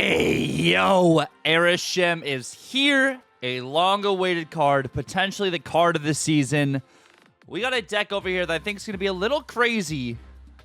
Hey, yo, Arishem is here. A long-awaited card, potentially the card of the season. We got a deck over here that I think is going to be a little crazy,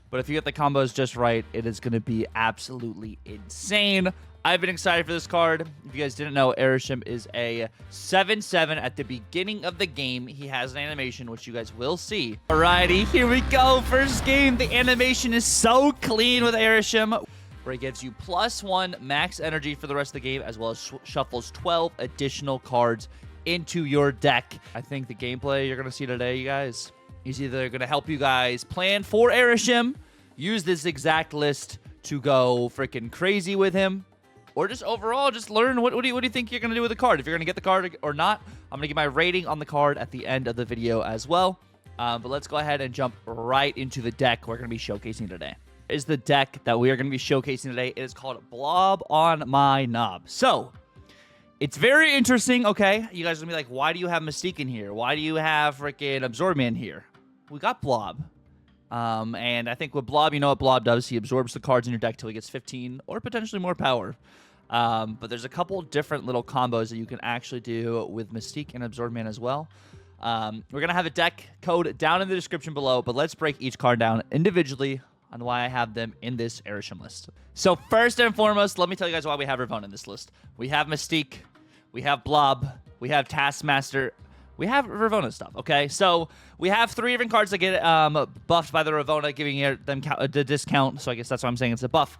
but if you get the combos just right, it is going to be absolutely insane. I've been excited for this card. If you guys didn't know, Arishem is a 7/7 at the beginning of the game. He has an animation, which you guys will see. Alrighty, here we go. First game. The animation is so clean with Arishem, where he gives you +1 max energy for the rest of the game, as well as shuffles 12 additional cards into your deck. I think the gameplay you're going to see today, you guys, is either going to help you guys plan for Arishem, use this exact list to go freaking crazy with him, or just overall just learn what do you think you're going to do with the card. If you're going to get the card or not, I'm going to give my rating on the card at the end of the video as well. But let's go ahead and jump right into the deck we're going to be showcasing today. Is the deck that we are going to be showcasing today. It is called Blob on My Knob. So, it's very interesting, okay? You guys are going to be like, why do you have Mystique in here? Why do you have freaking Absorb Man here? We got Blob. And I think with Blob, you know what Blob does. He absorbs the cards in your deck till he gets 15 or potentially more power. But there's a couple different little combos that you can actually do with Mystique and Absorb Man as well. We're going to have a deck code down in the description below, but let's break each card down individually on why I have them in this Arishem list. So first and foremost, let me tell you guys why we have Ravonna in this list. We have Mystique, we have Blob, we have Taskmaster, we have Ravonna stuff, okay? So we have 3 different cards that get buffed by the Ravonna, giving them the discount, so I guess that's why I'm saying it's a buff.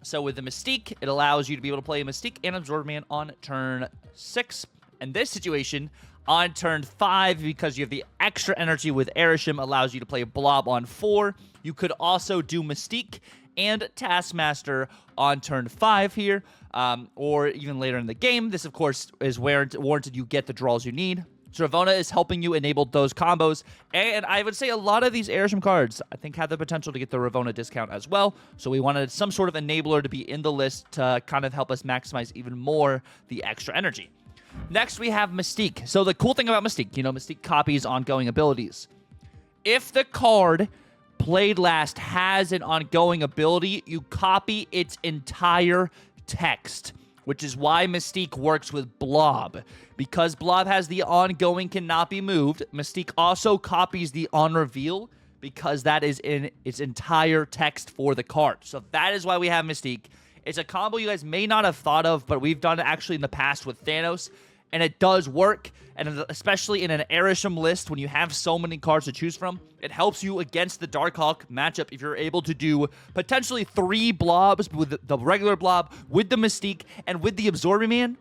So with the Mystique, it allows you to be able to play Mystique and Absorb Man on turn 6. In this situation, on turn 5, because you have the extra energy with Arishem, allows you to play Blob on 4. You could also do Mystique and Taskmaster on turn 5 here, or even later in the game. This, of course, is where warranted you get the draws you need. So Ravonna is helping you enable those combos, and I would say a lot of these Arishem cards, I think, have the potential to get the Ravonna discount as well. So we wanted some sort of enabler to be in the list to kind of help us maximize even more the extra energy. Next, we have Mystique. So the cool thing about Mystique, you know, Mystique copies ongoing abilities. If the card played last has an ongoing ability, you copy its entire text, which is why Mystique works with Blob. Because Blob has the ongoing cannot be moved, Mystique also copies the on reveal, because that is in its entire text for the card. So that is why we have Mystique. It's a combo you guys may not have thought of, but we've done it actually in the past with Thanos, and it does work. And especially in an Arishem list, when you have so many cards to choose from, it helps you against the Darkhawk matchup if you're able to do potentially 3 blobs with the regular blob, with the Mystique, and with the Absorbing Man.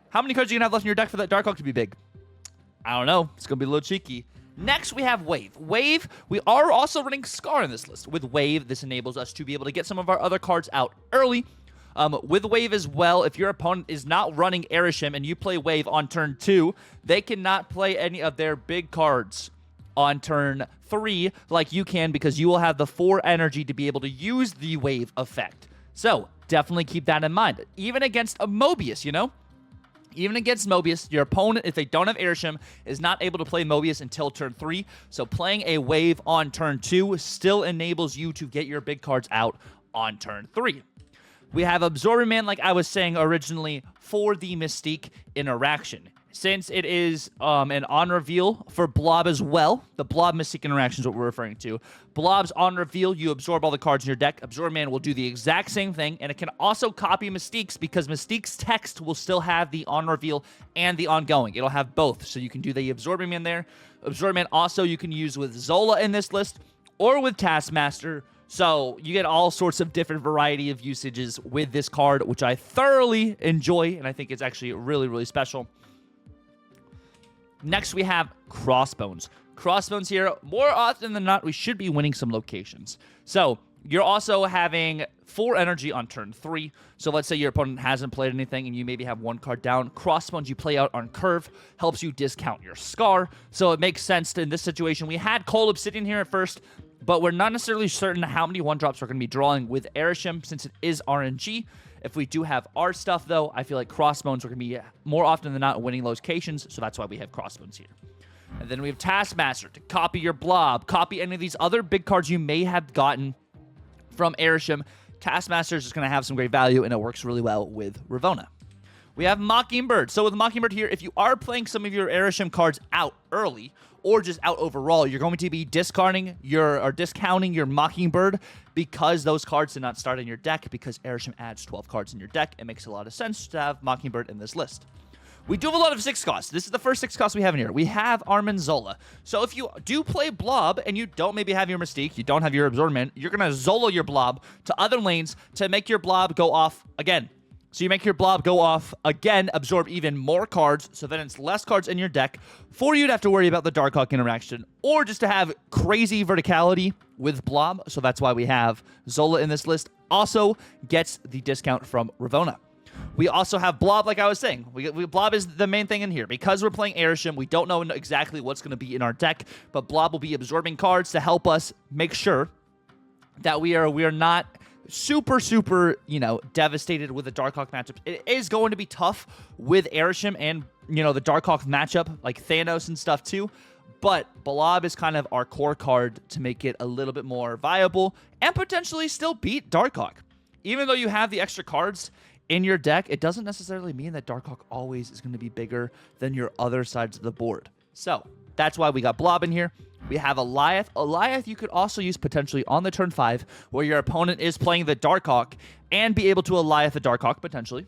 How many cards are you going to have left in your deck for that Darkhawk to be big? I don't know. It's going to be a little cheeky. Next, we have Wave. Wave, we are also running Scar in this list. With Wave, this enables us to be able to get some of our other cards out early. With Wave as well, if your opponent is not running Arishem and you play Wave on turn 2, they cannot play any of their big cards on turn 3 like you can, because you will have the 4 energy to be able to use the Wave effect. So, definitely keep that in mind. Even against a Mobius, you know? Even against Mobius, your opponent, if they don't have Arishem, is not able to play Mobius until turn 3. So playing a Wave on turn 2 still enables you to get your big cards out on turn 3. We have Absorbing Man, like I was saying originally, for the Mystique interaction. Since it is an on-reveal for Blob as well, the Blob-Mystique interaction is what we're referring to. Blob's on-reveal, you absorb all the cards in your deck. Absorb Man will do the exact same thing, and it can also copy Mystique's, because Mystique's text will still have the on-reveal and the ongoing. It'll have both, so you can do the Absorbing Man there. Absorb Man also you can use with Zola in this list, or with Taskmaster. So you get all sorts of different variety of usages with this card, which I thoroughly enjoy, and I think it's actually really, really special. Next, we have Crossbones. Crossbones here, more often than not, we should be winning some locations. So you're also having 4 energy on turn 3. So let's say your opponent hasn't played anything and you maybe have 1 card down. Crossbones you play out on curve helps you discount your Scar. So it makes sense in this situation. We had Cold Obsidian here at first, but we're not necessarily certain how many 1-drops we're going to be drawing with Arishem, since it is RNG. If we do have our stuff, though, I feel like Crossbones are going to be more often than not winning locations, so that's why we have Crossbones here. And then we have Taskmaster to copy your Blob, copy any of these other big cards you may have gotten from Arishem. Taskmaster is just going to have some great value, and it works really well with Ravonna. We have Mockingbird. So with Mockingbird here, if you are playing some of your Arishem cards out early, or just out overall, you're going to be discounting your Mockingbird because those cards did not start in your deck, because Arishem adds 12 cards in your deck. It makes a lot of sense to have Mockingbird in this list. We do have a lot of 6 costs. This is the first 6 costs we have in here. We have Armin Zola. So if you do play Blob and you don't maybe have your Mystique, you don't have your Absorbment, you're going to Zola your Blob to other lanes to make your Blob go off again. So you make your Blob go off again, absorb even more cards, so then it's less cards in your deck for you to have to worry about the Darkhawk interaction, or just to have crazy verticality with Blob. So that's why we have Zola in this list. Also gets the discount from Ravonna. We also have Blob, like I was saying. Blob is the main thing in here. Because we're playing Arishem, we don't know exactly what's going to be in our deck, but Blob will be absorbing cards to help us make sure that we are not super, devastated with the Darkhawk matchup. It is going to be tough with Arishem and, the Darkhawk matchup, like Thanos and stuff too. But Blob is kind of our core card to make it a little bit more viable and potentially still beat Darkhawk. Even though you have the extra cards in your deck, it doesn't necessarily mean that Darkhawk always is going to be bigger than your other sides of the board. So that's why we got Blob in here. We have Alioth. Alioth you could also use potentially on the turn 5, where your opponent is playing the Darkhawk, and be able to Alioth the Darkhawk potentially,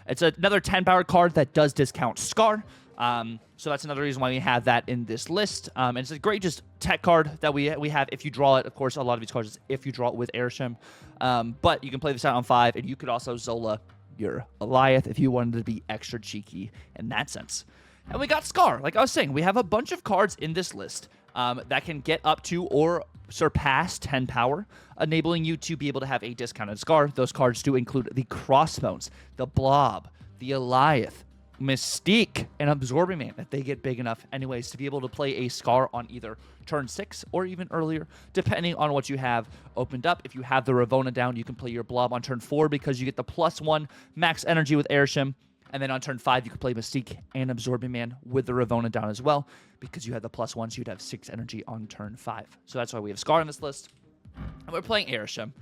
It's another 10 power card that does discount Scar. So that's another reason why we have that in this list. And it's a great just tech card that we have if you draw it. Of course, a lot of these cards is if you draw it with Arishem. But you can play this out on 5, and you could also Zola your Alioth if you wanted to be extra cheeky in that sense. And we got Scar. Like I was saying, we have a bunch of cards in this list that can get up to or surpass 10 power, enabling you to be able to have a discounted Scar. Those cards do include the Crossbones, the Blob, the Alioth, Mystique, and Absorbing Man if they get big enough anyways to be able to play a Scar on either turn 6 or even earlier, depending on what you have opened up. If you have the Ravonna down, you can play your Blob on turn 4 because you get the +1 max energy with Arishem. And then on turn 5, you can play Mystique and Absorbing Man with the Ravonna down as well, because you had the +1, so you'd have 6 energy on turn 5. So that's why we have Scar on this list. And we're playing Arishem,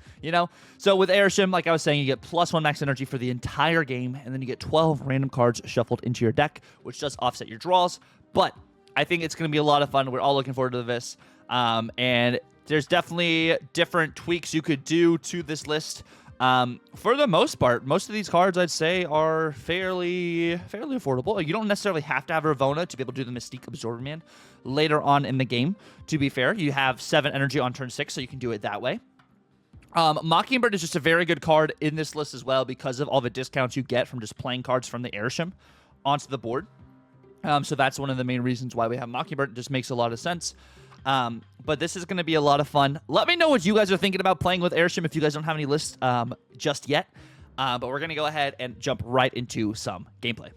So with Arishem, like I was saying, you get +1 max energy for the entire game, and then you get 12 random cards shuffled into your deck, which does offset your draws. But I think it's going to be a lot of fun. We're all looking forward to this. And there's definitely different tweaks you could do to this list. For the most part, most of these cards, I'd say, are fairly affordable. You don't necessarily have to have Ravonna to be able to do the Mystique Absorber Man later on in the game. To be fair, you have 7 energy on turn 6, so you can do it that way. Mockingbird is just a very good card in this list as well because of all the discounts you get from just playing cards from the Arishem onto the board. So that's one of the main reasons why we have Mockingbird. It just makes a lot of sense. But this is going to be a lot of fun. Let me know what you guys are thinking about playing with Arishem if you guys don't have any lists just yet. But we're going to go ahead and jump right into some gameplay.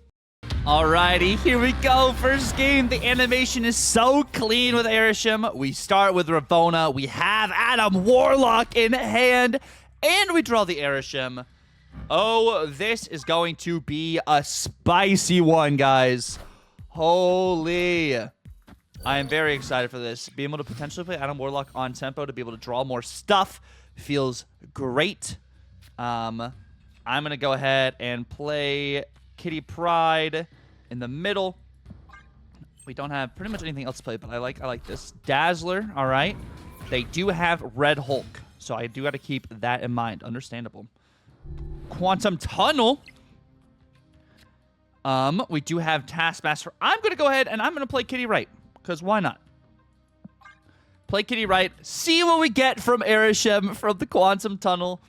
Alrighty, here we go. First game. The animation is so clean with Arishem. We start with Ravonna. We have Adam Warlock in hand. And we draw the Arishem. Oh, this is going to be a spicy one, guys. Holy. I am very excited for this. Being able to potentially play Adam Warlock on tempo to be able to draw more stuff feels great. I'm going to go ahead and play Kitty Pryde in the middle. We don't have pretty much anything else to play, but I like this. Dazzler, all right. They do have Red Hulk, so I do got to keep that in mind. Understandable. Quantum Tunnel. We do have Taskmaster. I'm going to go ahead and I'm going to play Kitty Right. Because why not? Play Kitty Right. See what we get from Arishem from the Quantum Tunnel.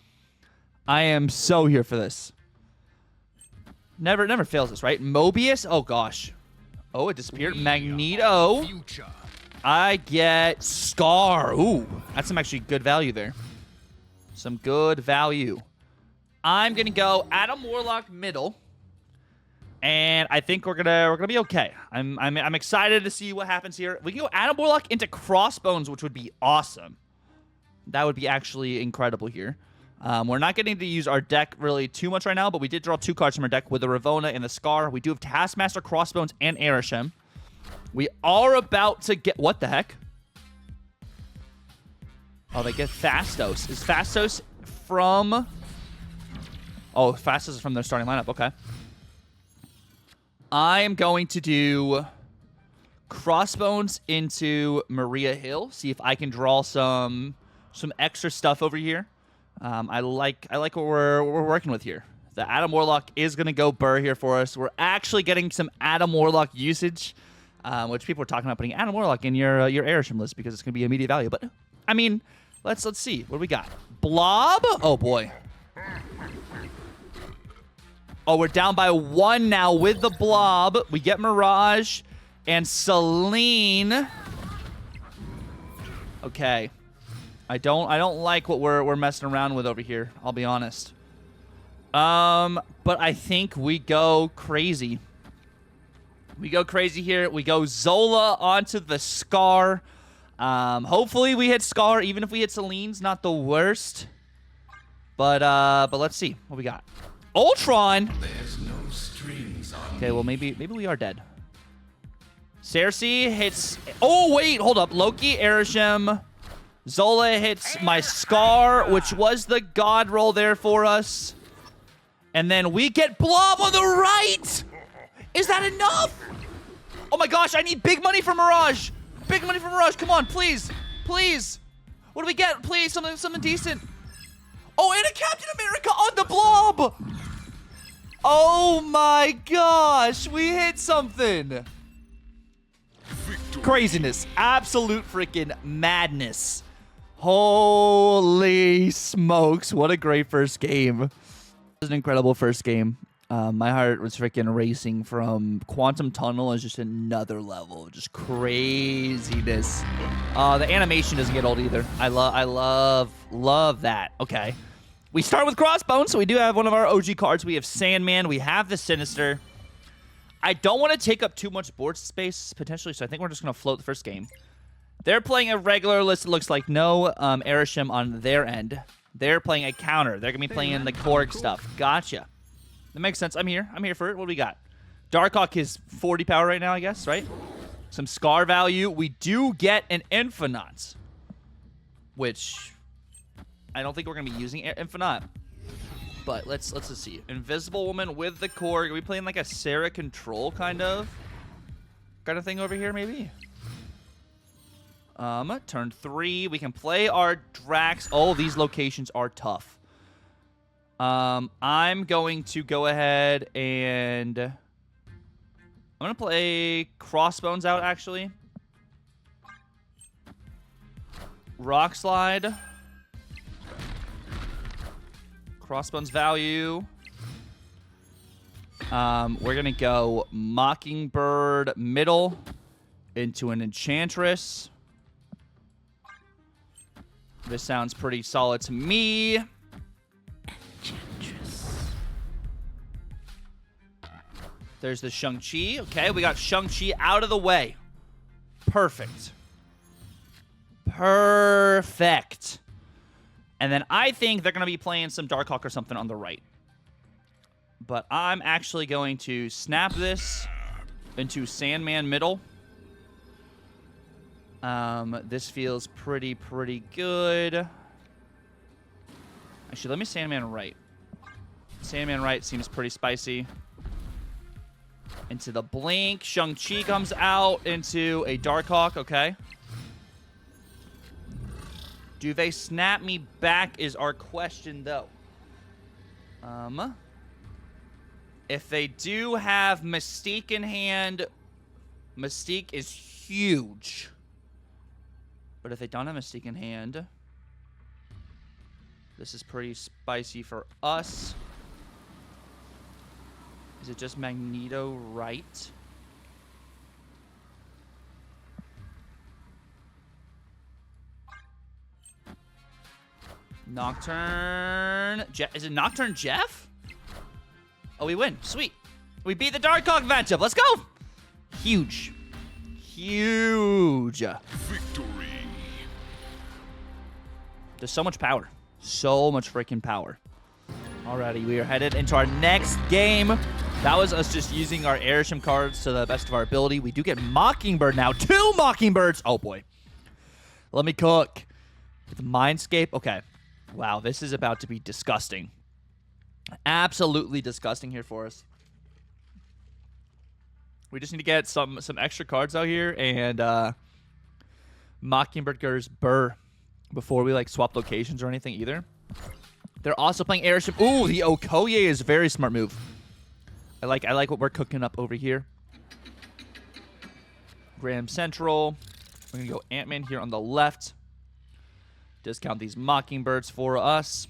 I am so here for this. Never fails this, right? Mobius? Oh, gosh. Oh, it disappeared. Magneto. I get Scar. Ooh, that's some actually good value there. Some good value. I'm going to go Adam Warlock middle. And I think we're gonna be okay. I'm excited to see what happens here. We can go Adam Warlock into Crossbones, which would be awesome. That would be actually incredible here. We're not getting to use our deck really too much right now, but we did draw 2 cards from our deck with the Ravonna and the Scar. We do have Taskmaster, Crossbones, and Arishem. We are about to get... What the heck? Oh, they get Fastos. Is Fastos from... Oh, fastest is from their starting lineup. Okay. I'm going to do Crossbones into Maria Hill. See if I can draw some extra stuff over here. I like what we're working with here. The Adam Warlock is going to go Burr here for us. We're actually getting some Adam Warlock usage, which people are talking about putting Adam Warlock in your Arishem list because it's going to be immediate value. But, I mean, let's see. What do we got? Blob? Oh, boy. Oh, we're down by 1 now with the Blob. We get Mirage and Celine. Okay. I don't like what we're messing around with over here, I'll be honest. But I think we go crazy. We go crazy here. We go Zola onto the Scar. Hopefully we hit Scar, even if we hit Celine's not the worst. But let's see what we got. Ultron. There's no strings on Okay, well maybe we are dead. Cersei hits. Oh wait, hold up. Loki, Arishem, Zola hits my Scar, which was the God roll there for us, and then we get Blob on the right. Is that enough? Oh my gosh, I need big money for Mirage. Big money for Mirage. Come on, please, please. What do we get? Please, something decent. Oh, and a Captain America on the Blob. Oh my gosh, we hit something. Craziness. Absolute freaking madness. Holy smokes. What a great first game. It was an incredible first game. My heart was freaking racing from Quantum Tunnel is just another level. Just craziness. The animation doesn't get old either. I love that. Okay. We start with Crossbones, so we do have one of our OG cards. We have Sandman. We have the Sinister. I don't want to take up too much board space, potentially, so I think we're just going to float the first game. They're playing a regular list. It looks like no Arishem on their end. They're playing a counter. They're going to be playing the Korg stuff. Gotcha. That makes sense. I'm here. I'm here for it. What do we got? Darkhawk is 40 power right now, I guess, right? Some Scar value. We do get an Infinite, which I don't think we're going to be using Infinite. But let's just see. Invisible Woman with the Korg. Are we playing like a Sarah Control kind of thing over here, maybe? Turn 3. We can play our Drax. Oh, these locations are tough. I'm going to go ahead and I'm going to play Crossbones out, actually. Rock Slide. Crossbones value. We're going to go Mockingbird middle into an Enchantress. This sounds pretty solid to me. Enchantress. There's the Shang-Chi. Okay, we got Shang-Chi out of the way. Perfect. Perfect. And then I think they're going to be playing some Darkhawk or something on the right. But I'm actually going to snap this into Sandman middle. This feels pretty good. Actually, let me Sandman right. Sandman right seems pretty spicy. Into the Blink. Shang-Chi comes out into a Darkhawk. Okay. Do they snap me back is our question, though. If they do have Mystique in hand, Mystique is huge. But if they don't have Mystique in hand, this is pretty spicy for us. Is it just Magneto right? Nocturne. Is it Nocturne Jeff? Oh, we win. Sweet. We beat the Darkhawk matchup. Let's go. Huge. Huge. victory. There's so much power. So much freaking power. Alrighty, we are headed into our next game. That was us just using our Arishem cards to the best of our ability. We do get Mockingbird now. 2 Mockingbirds. Oh, boy. Let me cook. With Mindscape. Okay. Wow, this is about to be disgusting. Absolutely disgusting here for us. We just need to get some extra cards out here and Mockingbird goes Burr before we like swap locations or anything either. They're also playing Airship. Ooh, the Okoye is a very smart move. I like what we're cooking up over here. Graham Central. We're gonna go Ant-Man here on the left. Discount these Mockingbirds for us.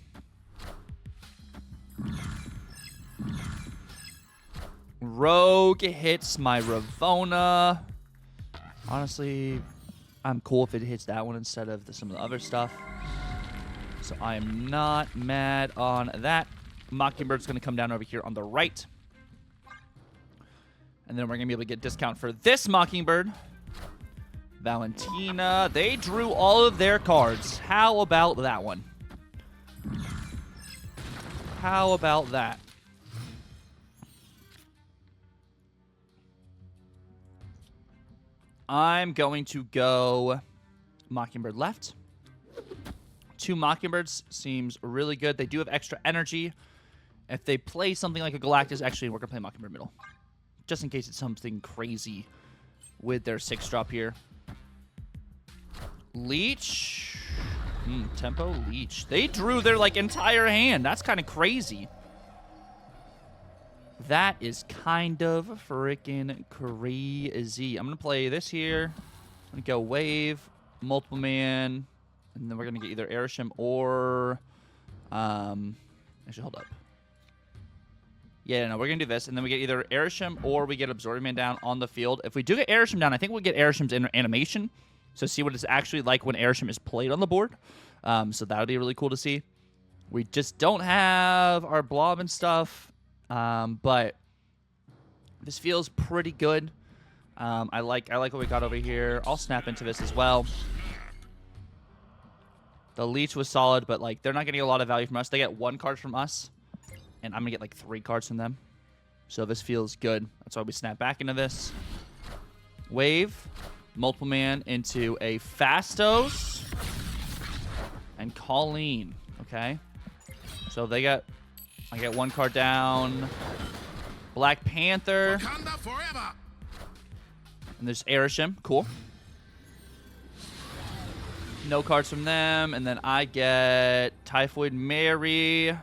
Rogue hits my Ravona. Honestly, I'm cool if it hits that one instead of some of the other stuff. So I am not mad on that. Mockingbird's going to come down over here on the right. And then we're going to be able to get discount for this Mockingbird. Valentina. They drew all of their cards. How about that one? How about that? I'm going to go Mockingbird left. 2 Mockingbirds seems really good. They do have extra energy. If they play something like a Galactus, actually, we're going to play Mockingbird middle. Just in case it's something crazy with their 6-drop here. Leech. Tempo Leech. They drew their, like, entire hand. That's kind of crazy. That is kind of freaking crazy. I'm going to play this here. I'm going to go Wave, Multiple Man, and then we're going to get either Arishem or... Actually, hold up. Yeah, no, we're going to do this, and then we get either Arishem or we get Absorbing Man down on the field. If we do get Arishem down, I think we'll get Arishem's animation, so see what it's actually like when Arishem is played on the board. So that'll be really cool to see. We just don't have our blob and stuff. But this feels pretty good. I like what we got over here. I'll snap into this as well. The Leech was solid, but like they're not getting a lot of value from us. They get 1 card from us, and I'm gonna get like 3 cards from them. So this feels good. That's why we snap back into this. Wave, Multiple Man into a Fastos, and Colleen. Okay, so I get 1 card down. Black Panther. Wakanda forever. And there's Arishem. Cool. No cards from them. And then I get Typhoid Mary.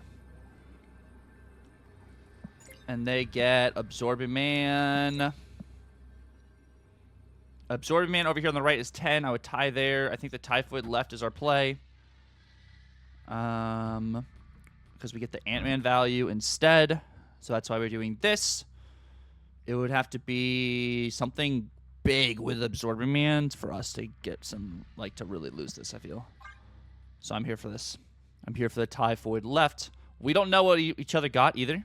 And they get Absorbing Man. Absorbing Man over here on the right is 10. I would tie there. I think the Typhoid left is our play. Because we get the Ant-Man value instead. So that's why we're doing this. It would have to be something big with Absorbing Man for us to get some, like, to really lose this, I feel. So I'm here for this. I'm here for the Typhoid left. We don't know what each other got either.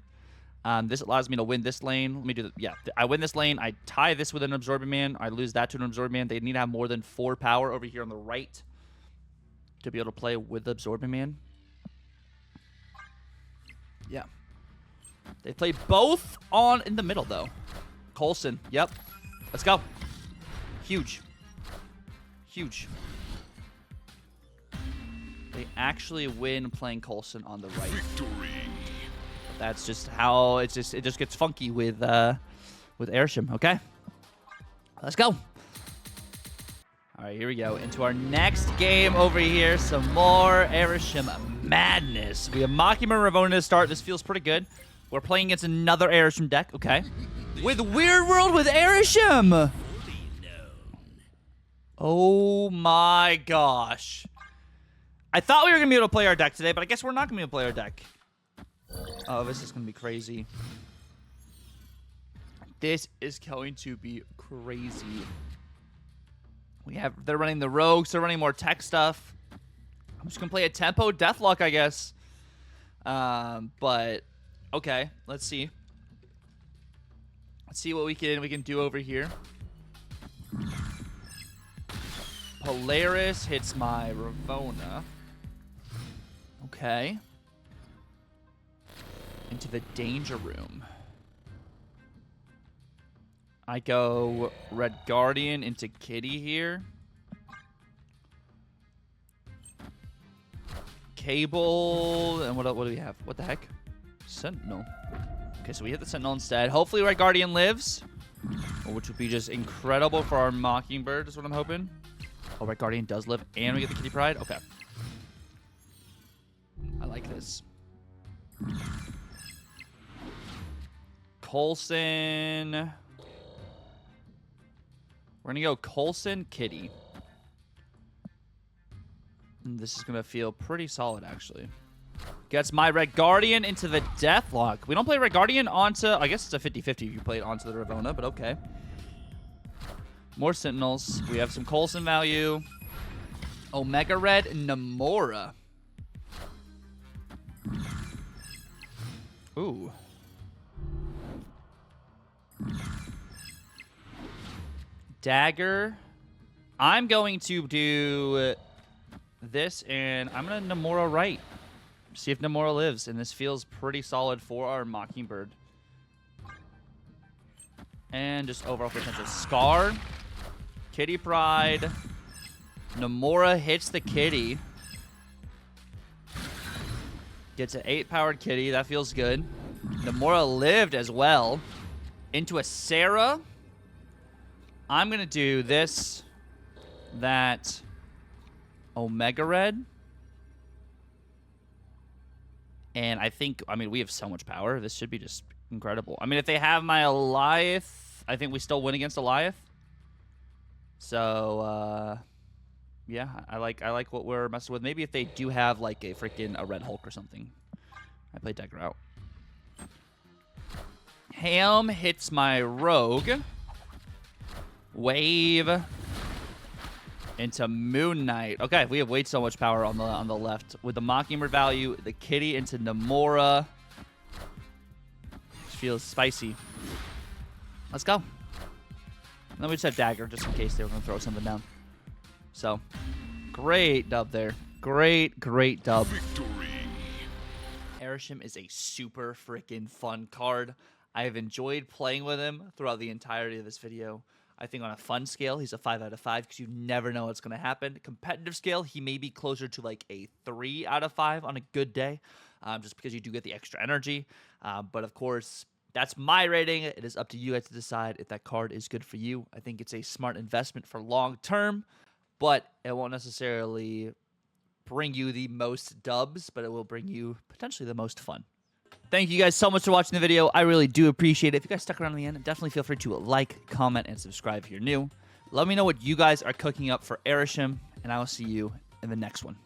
This allows me to win this lane. Let me do the, yeah. I win this lane. I tie this with an Absorbing Man. I lose that to an Absorbing Man. They need to have more than 4 power over here on the right to be able to play with the Absorbing Man. Yeah. They play both on in the middle, though. Coulson. Yep. Let's go. Huge. Huge. They actually win playing Coulson on the right. Victory. That's just how it just gets funky with Arishem. Okay. Let's go. All right, here we go. Into our next game over here. Some more Arishem madness. We have Mockingbird Ravona to start. This feels pretty good. We're playing against another Arishem deck. Okay. With Weird World with Arishem. Oh my gosh. I thought we were going to be able to play our deck today, but I guess we're not going to be able to play our deck. Oh, this is going to be crazy. This is going to be crazy. They're running the rogues. They're running more tech stuff. I'm just going to play a tempo Deathlock, I guess. But, okay. Let's see. Let's see what we can do over here. Polaris hits my Ravona. Okay. Into the Danger Room. I go Red Guardian into Kitty here. Cable. And what do we have? What the heck? Sentinel. Okay, so we hit the Sentinel instead. Hopefully Red Guardian lives, which would be just incredible for our Mockingbird is what I'm hoping. Oh, Red Guardian does live, and we get the Kitty Pride? Okay. I like this. Coulson. We're going to go Coulson, Kitty. And this is going to feel pretty solid, actually. Gets my Red Guardian into the Deathlock. We don't play Red Guardian onto... I guess it's a 50-50 if you play it onto the Ravonna, but okay. More Sentinels. We have some Coulson value. Omega Red, Namora. Ooh. Dagger. I'm going to do this, and I'm going to Namora right. See if Namora lives, and this feels pretty solid for our Mockingbird. And just overall potential. Scar. Kitty Pride. Namora hits the Kitty. Gets an 8-powered Kitty. That feels good. Namora lived as well. Into a Sarah. I'm going to do this, that, Omega Red. And I think, I mean, we have so much power. This should be just incredible. I mean, if they have my Eliath, I think we still win against Eliath. So, yeah, I like what we're messing with. Maybe if they do have, like, a Red Hulk or something. I play Dagger out. Ham hits my Rogue. Wave into Moon Knight. Okay, we have way so much power on the left. With the Mockingbird value, the Kitty into Namora. Which feels spicy. Let's go. And then we just have Dagger, just in case they were going to throw something down. So, great dub there. Great dub. Victory. Arishem is a super freaking fun card. I have enjoyed playing with him throughout the entirety of this video. I think on a fun scale, he's a 5 out of 5 because you never know what's going to happen. Competitive scale, he may be closer to like a 3 out of 5 on a good day, just because you do get the extra energy. But of course, that's my rating. It is up to you guys to decide if that card is good for you. I think it's a smart investment for long term, but it won't necessarily bring you the most dubs, but it will bring you potentially the most fun. Thank you guys so much for watching the video. I really do appreciate it. If you guys stuck around to the end, definitely feel free to like, comment, and subscribe if you're new. Let me know what you guys are cooking up for Arishem, and I will see you in the next one.